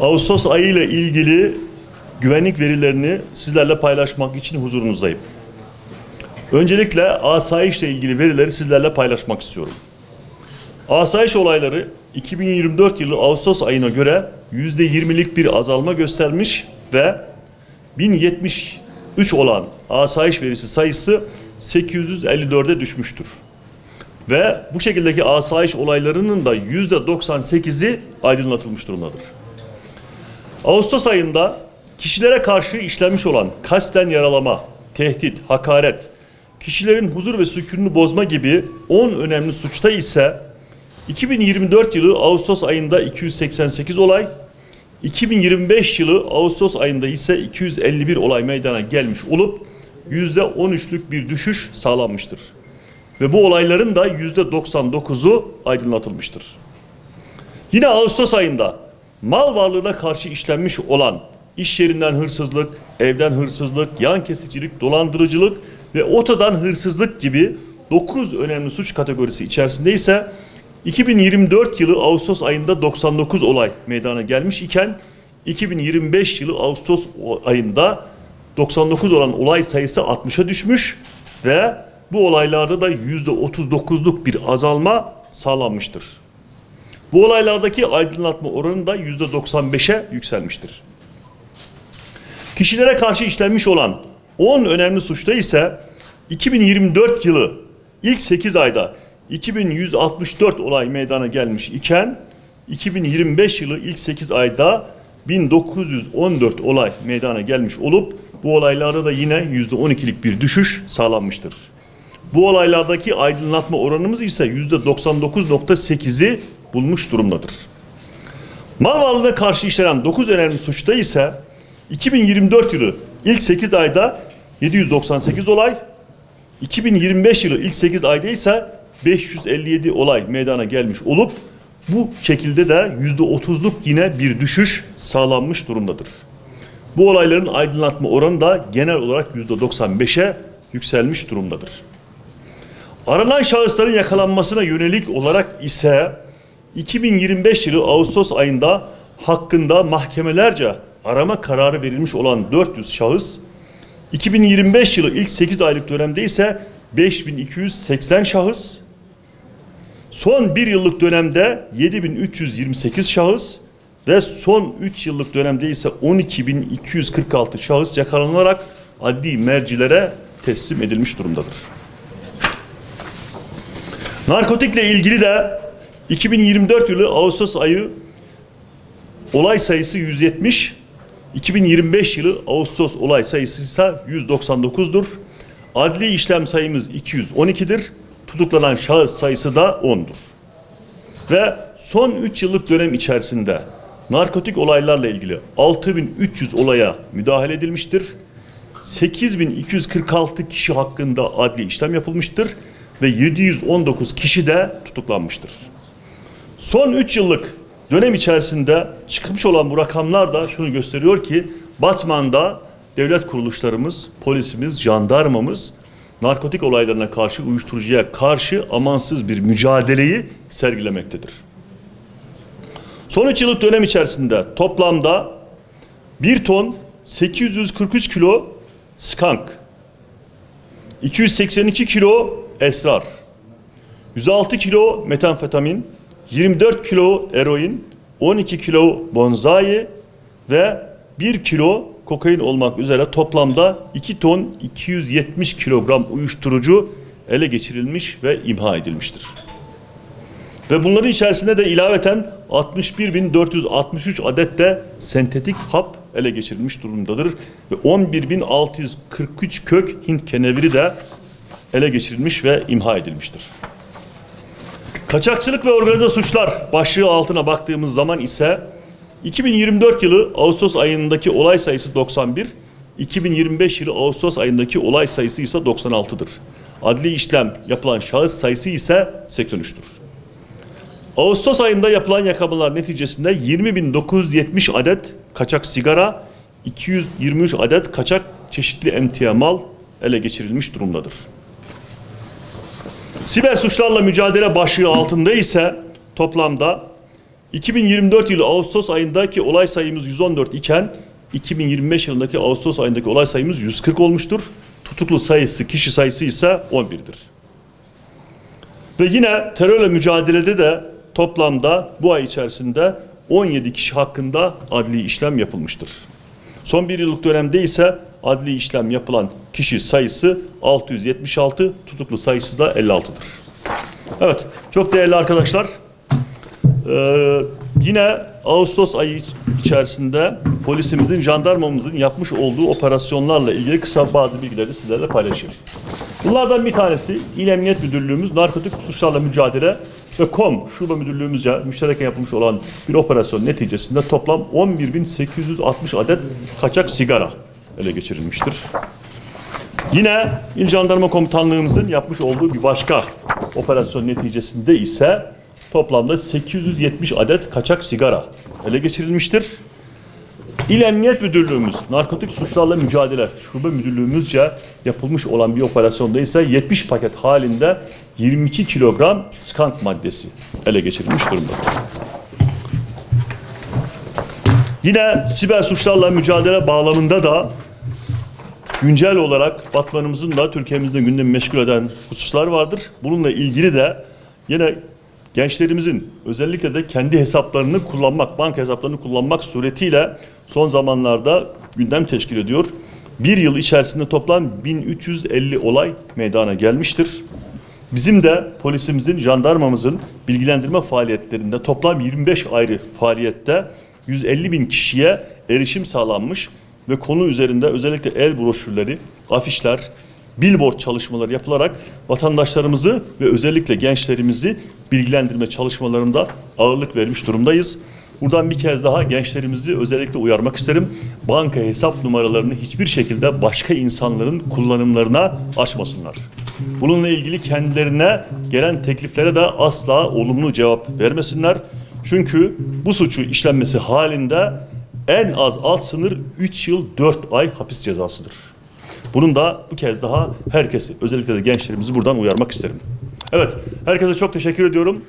Ağustos ayı ile ilgili güvenlik verilerini sizlerle paylaşmak için huzurunuzdayım. Öncelikle asayişle ilgili verileri sizlerle paylaşmak istiyorum. Asayiş olayları 2024 yılı Ağustos ayına göre %20'lik bir azalma göstermiş ve 1073 olan asayiş verisi sayısı 854'e düşmüştür. Ve bu şekildeki asayiş olaylarının da %98'i aydınlatılmış durumdadır. Ağustos ayında kişilere karşı işlenmiş olan kasten yaralama, tehdit, hakaret, kişilerin huzur ve sükununu bozma gibi 10 önemli suçta ise 2024 yılı Ağustos ayında 288 olay, 2025 yılı Ağustos ayında ise 251 olay meydana gelmiş olup %13'lük bir düşüş sağlanmıştır. Ve bu olayların da %99'u aydınlatılmıştır. Yine Ağustos ayında mal varlığına karşı işlenmiş olan iş yerinden hırsızlık, evden hırsızlık, yan kesicilik, dolandırıcılık ve otodan hırsızlık gibi 9 önemli suç kategorisi içerisinde ise 2024 yılı Ağustos ayında 99 olay meydana gelmiş iken 2025 yılı Ağustos ayında 99 olan olay sayısı 60'a düşmüş ve bu olaylarda da %39'luk bir azalma sağlanmıştır. Bu olaylardaki aydınlatma oranı da %95'e yükselmiştir. Kişilere karşı işlenmiş olan 10 önemli suçta ise 2024 yılı ilk 8 ayda 2164 olay meydana gelmiş iken 2025 yılı ilk 8 ayda 1914 olay meydana gelmiş olup bu olaylarda da yine %12'lik bir düşüş sağlanmıştır. Bu olaylardaki aydınlatma oranımız ise %99.8'i bulmuş durumdadır. Mal varlığına karşı işlenen 9 önemli suçta ise 2024 yılı ilk 8 ayda 798 olay, 2025 yılı ilk 8 ayda ise 557 olay meydana gelmiş olup bu şekilde de %30'luk yine bir düşüş sağlanmış durumdadır. Bu olayların aydınlatma oranı da genel olarak %95'e yükselmiş durumdadır. Aranan şahısların yakalanmasına yönelik olarak ise 2025 yılı Ağustos ayında hakkında mahkemelerce arama kararı verilmiş olan 400 şahıs, 2025 yılı ilk 8 aylık dönemde ise 5280 şahıs, son 1 yıllık dönemde 7328 şahıs ve son 3 yıllık dönemde ise 12246 şahıs yakalanarak adli mercilere teslim edilmiş durumdadır. Narkotikle ilgili de 2024 yılı Ağustos ayı olay sayısı 170, 2025 yılı Ağustos olay sayısı ise 199'dur. Adli işlem sayımız 212'dir. Tutuklanan şahıs sayısı da 10'dur. Ve son 3 yıllık dönem içerisinde narkotik olaylarla ilgili 6300 olaya müdahale edilmiştir. 8246 kişi hakkında adli işlem yapılmıştır ve 719 kişi de tutuklanmıştır. Son 3 yıllık dönem içerisinde çıkmış olan bu rakamlar da şunu gösteriyor ki Batman'da devlet kuruluşlarımız, polisimiz, jandarmamız narkotik olaylarına karşı, uyuşturucuya karşı amansız bir mücadeleyi sergilemektedir. Son 3 yıllık dönem içerisinde toplamda 1 ton 843 kilo skank, 282 kilo esrar, 106 kilo metamfetamin, 24 kilo eroin, 12 kilo bonzai ve 1 kilo kokain olmak üzere toplamda 2 ton 270 kilogram uyuşturucu ele geçirilmiş ve imha edilmiştir. Ve bunların içerisinde de ilaveten 61.463 adet de sentetik hap ele geçirilmiş durumdadır. Ve 11.643 kök Hint keneviri de ele geçirilmiş ve imha edilmiştir. Kaçakçılık ve organize suçlar başlığı altına baktığımız zaman ise 2024 yılı Ağustos ayındaki olay sayısı 91, 2025 yılı Ağustos ayındaki olay sayısı ise 96'dır. Adli işlem yapılan şahıs sayısı ise 83'tür. Ağustos ayında yapılan yakalamalar neticesinde 20.970 adet kaçak sigara, 223 adet kaçak çeşitli emtia mal ele geçirilmiş durumdadır. Siber suçlarla mücadele başlığı altında ise toplamda 2024 yılı Ağustos ayındaki olay sayımız 114 iken 2025 yılındaki Ağustos ayındaki olay sayımız 140 olmuştur. Tutuklu sayısı, kişi sayısı ise 11'dir. Ve yine terörle mücadelede de toplamda bu ay içerisinde 17 kişi hakkında adli işlem yapılmıştır. Son bir yıllık dönemde ise adli işlem yapılan kişi sayısı 676, tutuklu sayısı da 56'dır. Evet, çok değerli arkadaşlar, yine Ağustos ayı içerisinde polisimizin, jandarmamızın yapmış olduğu operasyonlarla ilgili kısa bazı bilgileri sizlerle paylaşayım. Bunlardan bir tanesi İl Emniyet Müdürlüğümüz Narkotik Suçlarla Mücadele ve KOM Şube Müdürlüğümüzce müştereken yapılmış olan bir operasyon neticesinde toplam 11.860 adet kaçak sigara ele geçirilmiştir. Yine İl Jandarma Komutanlığımızın yapmış olduğu bir başka operasyon neticesinde ise toplamda 870 adet kaçak sigara ele geçirilmiştir. İl Emniyet Müdürlüğümüz Narkotik Suçlarla Mücadele Şube Müdürlüğümüzce yapılmış olan bir operasyonda ise 70 paket halinde 22 kilogram skant maddesi ele geçirilmiş durumdadır. Yine siber suçlarla mücadele bağlamında da güncel olarak Batmanımızın da Türkiye'mizde gündemi meşgul eden hususlar vardır. Bununla ilgili de yine gençlerimizin özellikle de kendi hesaplarını kullanmak, banka hesaplarını kullanmak suretiyle son zamanlarda gündem teşkil ediyor. Bir yıl içerisinde toplam 1350 olay meydana gelmiştir. Bizim de polisimizin, jandarmamızın bilgilendirme faaliyetlerinde toplam 25 ayrı faaliyette 150 bin kişiye erişim sağlanmış ve konu üzerinde özellikle el broşürleri, afişler, billboard çalışmaları yapılarak vatandaşlarımızı ve özellikle gençlerimizi bilgilendirme çalışmalarında ağırlık vermiş durumdayız. Buradan bir kez daha gençlerimizi özellikle uyarmak isterim. Banka hesap numaralarını hiçbir şekilde başka insanların kullanımlarına açmasınlar. Bununla ilgili kendilerine gelen tekliflere de asla olumlu cevap vermesinler. Çünkü bu suçu işlenmesi halinde en az alt sınır 3 yıl 4 ay hapis cezasıdır. Bunun da bu kez daha herkesi, özellikle de gençlerimizi buradan uyarmak isterim. Evet, herkese çok teşekkür ediyorum.